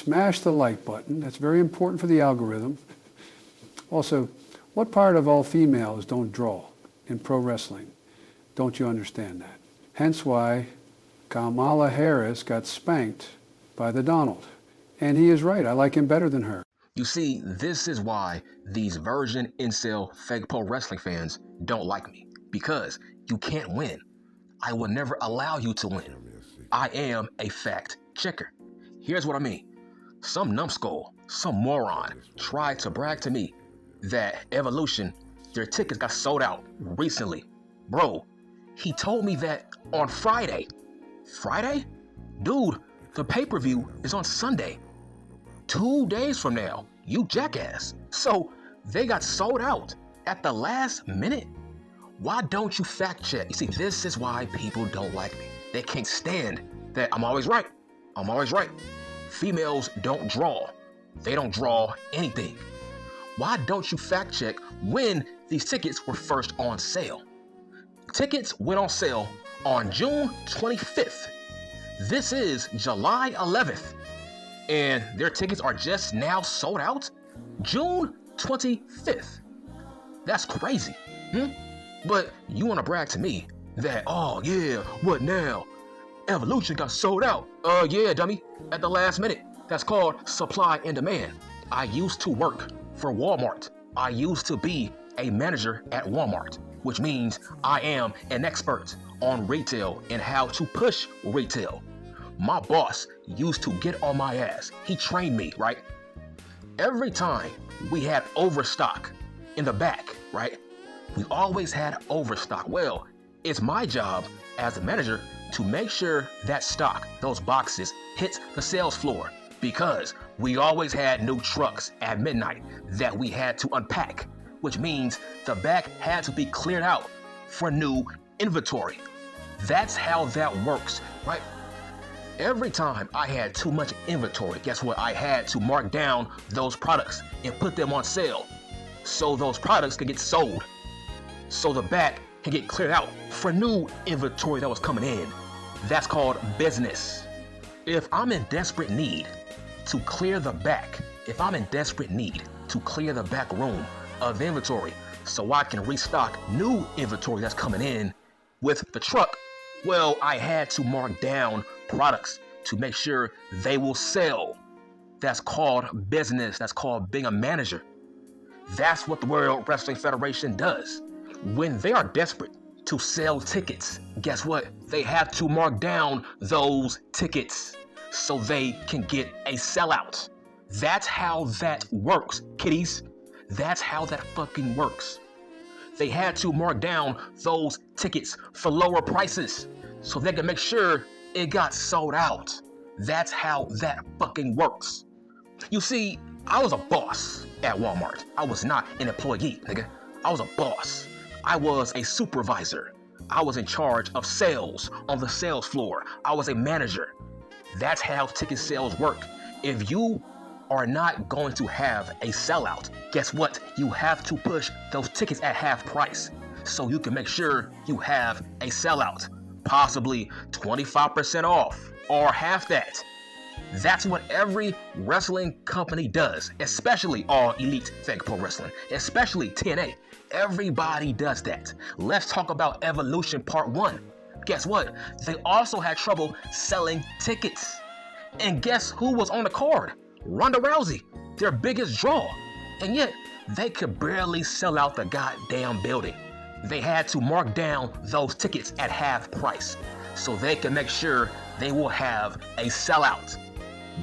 smash the like button. That's very important for the algorithm. Also, what part of all females don't draw in pro wrestling? Don't you understand that? Hence why Kamala Harris got spanked by the Donald. And he is right. I like him better than her. You see, this is why these virgin incel fake pro wrestling fans don't like me. Because you can't win. I will never allow you to win. I am a fact checker. Here's what I mean. Some numbskull, some moron tried to brag to me that Evolution, their tickets got sold out recently. Bro, he told me that on Friday. Friday? Dude, the pay-per-view is on Sunday. 2 days from now, you jackass. So they got sold out at the last minute? Why don't you fact check? You see, this is why people don't like me. They can't stand that I'm always right. I'm always right. Females don't draw. They don't draw anything. Why don't you fact check when these tickets were first on sale? Tickets went on sale on June 25th. This is July 11th. And their tickets are just now sold out? June 25th. That's crazy. But you want to brag to me that, oh yeah, what now? Evolution got sold out. Yeah, dummy, at the last minute. That's called supply and demand. I used to work for Walmart. I used to be a manager at Walmart, which means I am an expert on retail and how to push retail. My boss used to get on my ass. He trained me, right? Every time we had overstock in the back, right? We always had overstock. Well, it's my job as a manager to make sure that stock, those boxes, hits the sales floor because we always had new trucks at midnight that we had to unpack, which means the back had to be cleared out for new inventory. That's how that works, right? Every time I had too much inventory, guess what? I had to mark down those products and put them on sale so those products could get sold. So the back can get cleared out for new inventory that was coming in. That's called business. If I'm in desperate need to clear the back, if I'm in desperate need to clear the back room of inventory so I can restock new inventory that's coming in with the truck, well, I had to mark down products to make sure they will sell. That's called business. That's called being a manager. That's what the World Wrestling Federation does. When they are desperate to sell tickets, guess what? They have to mark down those tickets so they can get a sellout. That's how that works, kiddies. That's how that fucking works. They had to mark down those tickets for lower prices so they can make sure it got sold out. That's how that fucking works. You see, I was a boss at Walmart. I was not an employee, nigga. I was a boss. I was a supervisor. I was in charge of sales on the sales floor. I was a manager. That's how ticket sales work. If you are not going to have a sellout, guess what? You have to push those tickets at half price so you can make sure you have a sellout. Possibly 25% off or half that. That's what every wrestling company does, especially All Elite Fake Pro Wrestling, especially TNA. Everybody does that. Let's talk about Evolution Part 1. Guess what? They also had trouble selling tickets. And guess who was on the card? Ronda Rousey, their biggest draw. And yet, they could barely sell out the goddamn building. They had to mark down those tickets at half price so they can make sure they will have a sellout.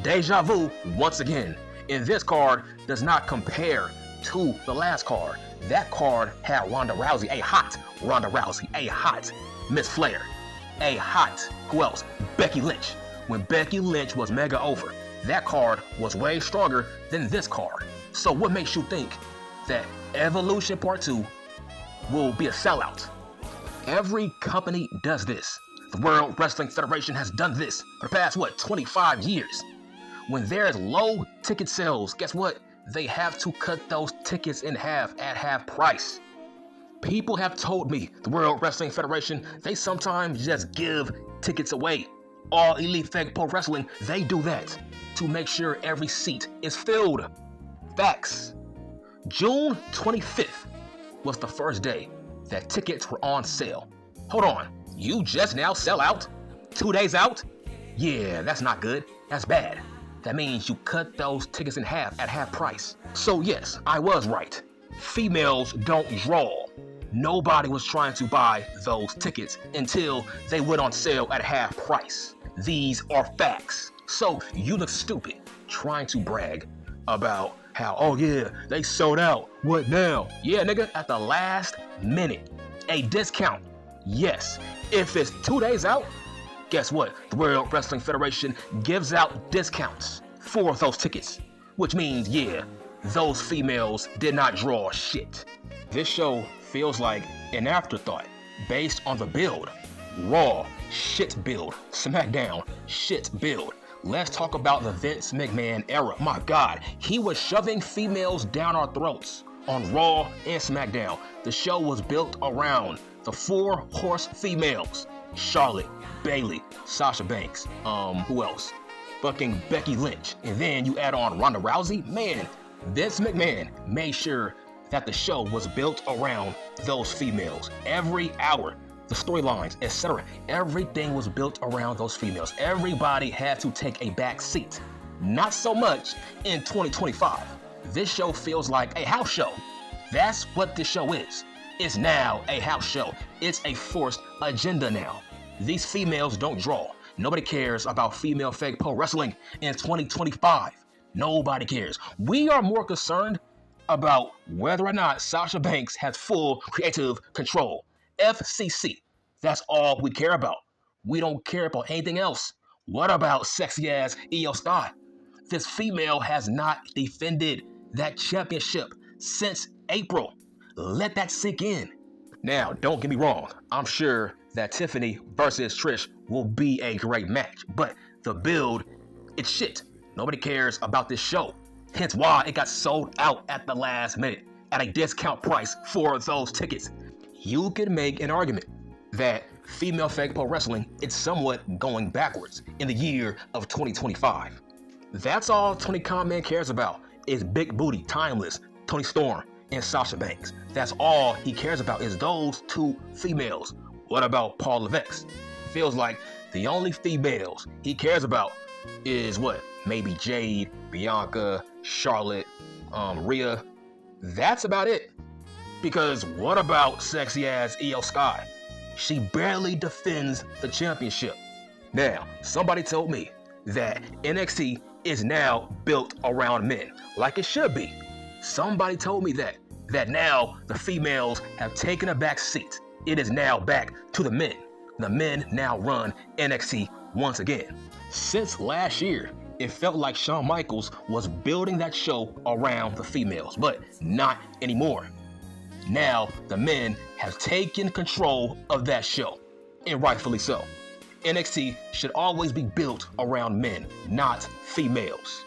Deja vu once again. And this card does not compare to the last card. That card had Ronda Rousey, a hot Ronda Rousey, a hot Miss Flair, a hot, who else? Becky Lynch. When Becky Lynch was mega over, that card was way stronger than this card. So what makes you think that Evolution Part 2 will be a sellout? Every company does this. The World Wrestling Federation has done this for the past, 25 years. When there's low ticket sales, guess what? They have to cut those tickets in half at half price. People have told me, the World Wrestling Federation, they sometimes just give tickets away. All Elite Fake Pro Wrestling, they do that to make sure every seat is filled. Facts. June 25th was the first day that tickets were on sale. Hold on, you just now sell out? 2 days out? Yeah, that's not good. That's bad. That means you cut those tickets in half at half price. So yes, I was right. Females don't draw. Nobody was trying to buy those tickets until they went on sale at half price. These are facts. So you look stupid trying to brag about how, oh yeah, they sold out. What now? Yeah, nigga, at the last minute. A discount. Yes. If it's 2 days out, guess what? The World Wrestling Federation gives out discounts for those tickets. Which means, yeah, those females did not draw shit. This show feels like an afterthought based on the build. Raw, shit build. SmackDown, shit build. Let's talk about the Vince McMahon era. My God, he was shoving females down our throats on Raw and SmackDown. The show was built around the 4-horse females. Charlotte, Bayley, Sasha Banks, who else? Fucking Becky Lynch. And then you add on Ronda Rousey. Man, Vince McMahon made sure that the show was built around those females. Every hour, the storylines, etc. Everything was built around those females. Everybody had to take a back seat. Not so much in 2025. This show feels like a house show. That's what this show is. It's now a house show. It's a forced agenda now. These females don't draw. Nobody cares about female fake pro wrestling in 2025. Nobody cares. We are more concerned about whether or not Sasha Banks has full creative control. FCC. That's all we care about. We don't care about anything else. What about sexy ass Io Sky? This female has not defended that championship since April. Let that sink in. Now, don't get me wrong. I'm sure that Tiffany versus Trish will be a great match, but the build, it's shit. Nobody cares about this show. Hence why it got sold out at the last minute at a discount price for those tickets. You could make an argument that female fake pro wrestling is somewhat going backwards in the year of 2025. That's all Tony Khan Man cares about is big booty, timeless, Tony Storm and Sasha Banks. That's all he cares about is those two females. What about Paul Levesque? Feels like the only females he cares about is what? Maybe Jade, Bianca, Charlotte, Rhea. That's about it. Because what about sexy ass Io Sky? She barely defends the championship. Now, somebody told me that NXT is now built around men, like it should be. Somebody told me that now the females have taken a back seat. It is now back to the men. The men now run NXT once again. Since last year, it felt like Shawn Michaels was building that show around the females, but not anymore. Now, the men have taken control of that show, and rightfully so. NXT should always be built around men, not females.